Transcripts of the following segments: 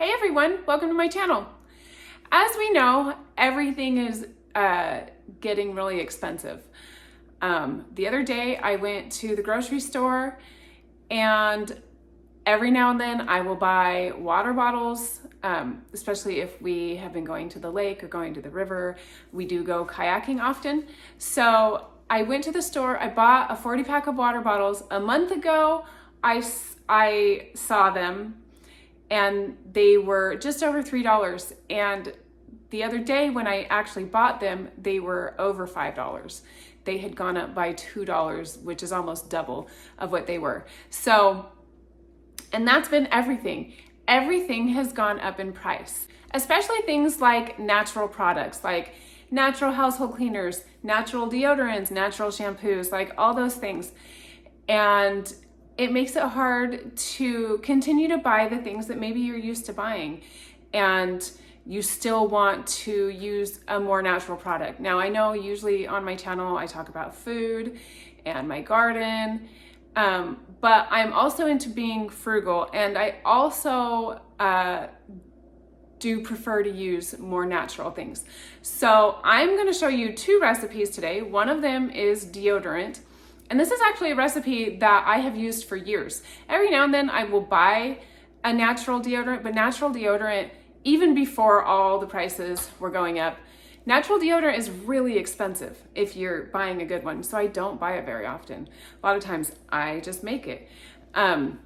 Hey everyone, welcome to my channel. As we know, everything is getting really expensive. The other day I went to the grocery store and every now and then I will buy water bottles, especially if we have been going to the lake or going to the river. We do go kayaking often. So I went to the store, I bought a 40 pack of water bottles. A month ago, I saw them and they were just over $3. And the other day when I actually bought them, they were over $5. They had gone up by $2, which is almost double of what they were. So, and that's been everything. Everything has gone up in price, especially things like natural products, like natural household cleaners, natural deodorants, natural shampoos, like all those things. And it makes it hard to continue to buy the things that maybe you're used to buying and you still want to use a more natural product. Now, I know usually on my channel I talk about food and my garden, but I'm also into being frugal, and I also do prefer to use more natural things. So I'm gonna show you two recipes today. One of them is deodorant. And this is actually a recipe that I have used for years. Every now and then I will buy a natural deodorant, but natural deodorant, even before all the prices were going up, natural deodorant is really expensive if you're buying a good one. So I don't buy it very often. A lot of times I just make it. And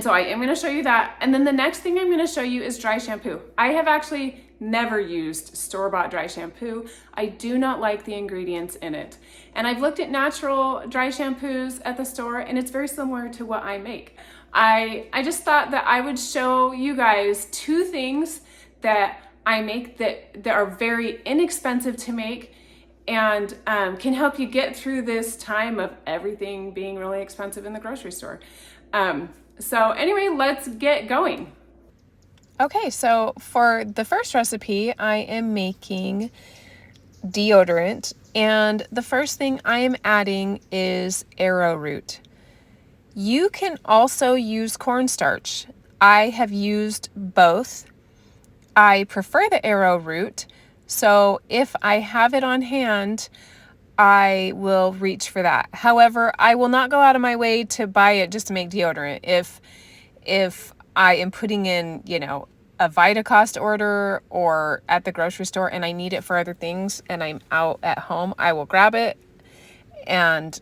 so I am gonna show you that. And then the next thing I'm gonna show you is dry shampoo. I have actually never used store-bought dry shampoo. I do not like the ingredients in it. And I've looked at natural dry shampoos at the store and it's very similar to what I make. I just thought that I would show you guys two things that I make that are very inexpensive to make and can help you get through this time of everything being really expensive in the grocery store. So anyway, let's get going. Okay, so for the first recipe, I am making deodorant, and the first thing I am adding is arrowroot. You can also use cornstarch. I have used both. I prefer the arrowroot, so if I have it on hand, I will reach for that. However, I will not go out of my way to buy it just to make deodorant. If I am putting in, a Vitacost order or at the grocery store and I need it for other things and I'm out at home, I will grab it and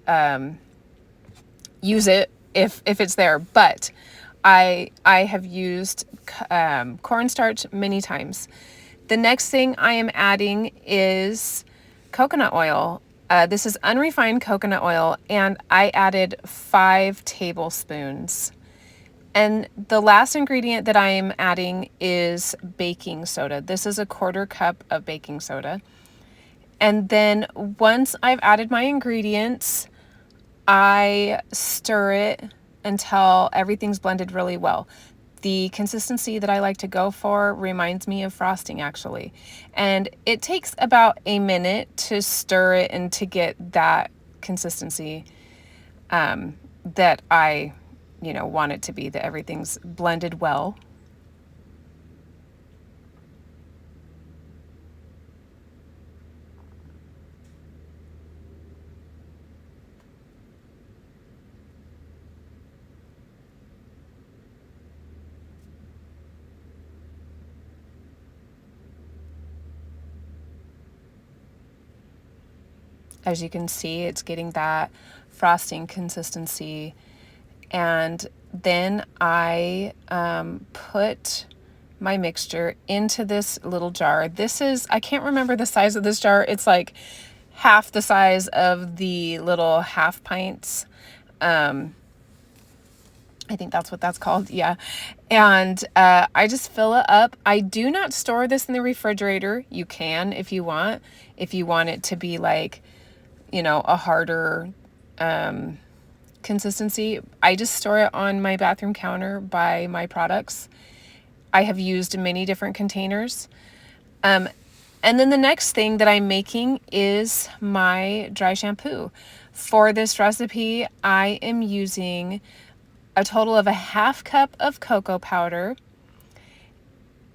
use it if it's there. But I have used cornstarch many times. The next thing I am adding is coconut oil. This is unrefined coconut oil, and I added 5 tablespoons. And the last ingredient that I am adding is baking soda. This is a 1/4 cup of baking soda. And then once I've added my ingredients, I stir it until everything's blended really well. The consistency that I like to go for reminds me of frosting, actually. And it takes about a minute to stir it and to get that consistency that I want it to be, that everything's blended well. As you can see, it's getting that frosting consistency. And then I put my mixture into this little jar. This is, I can't remember the size of this jar. It's like half the size of the little half pints. I think that's what that's called. Yeah. And I just fill it up. I do not store this in the refrigerator. You can if you want it to be like, a harder consistency. I just store it on my bathroom counter by my products. I have used many different containers. And then the next thing that I'm making is my dry shampoo. For this recipe, I am using a total of a 1/2 cup of cocoa powder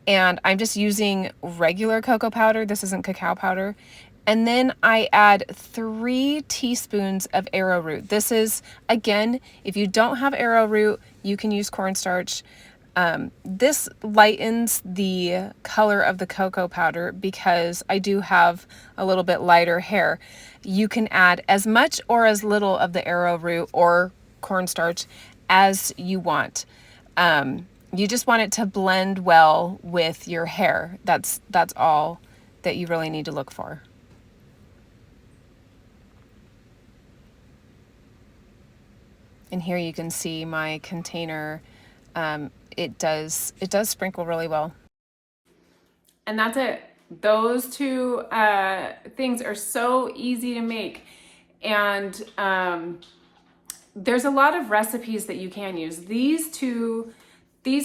and I'm just using regular cocoa powder. This isn't cacao powder. And then I add 3 teaspoons of arrowroot. This is, again, if you don't have arrowroot, you can use cornstarch. This lightens the color of the cocoa powder because I do have a little bit lighter hair. You can add as much or as little of the arrowroot or cornstarch as you want. You just want it to blend well with your hair. That's all that you really need to look for. And here you can see my container. It does sprinkle really well. And that's it. Those two things are so easy to make. And there's a lot of recipes that you can use. These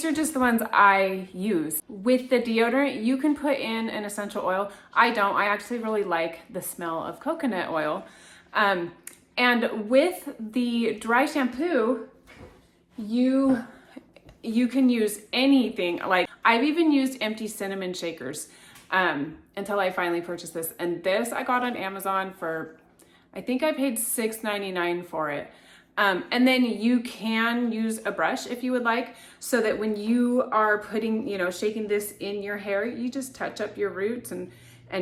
are just the ones I use. With the deodorant, you can put in an essential oil. I don't. I actually really like the smell of coconut oil. And with the dry shampoo, you can use anything. Like, I've even used empty cinnamon shakers until I finally purchased this. And this I got on Amazon for, I think I paid $6.99 for it. And then you can use a brush if you would like, so that when you are putting, shaking this in your hair, you just touch up your roots and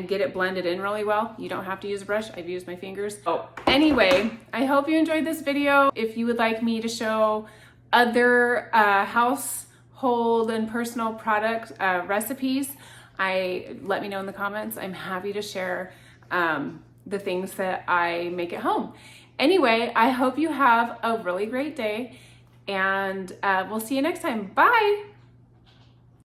get it blended in really well. You don't have to use a brush. I've used my fingers. Oh, anyway, I hope you enjoyed this video. If you would like me to show other household and personal product recipes, let me know in the comments. I'm happy to share the things that I make at home. Anyway, I hope you have a really great day, and we'll see you next time. Bye.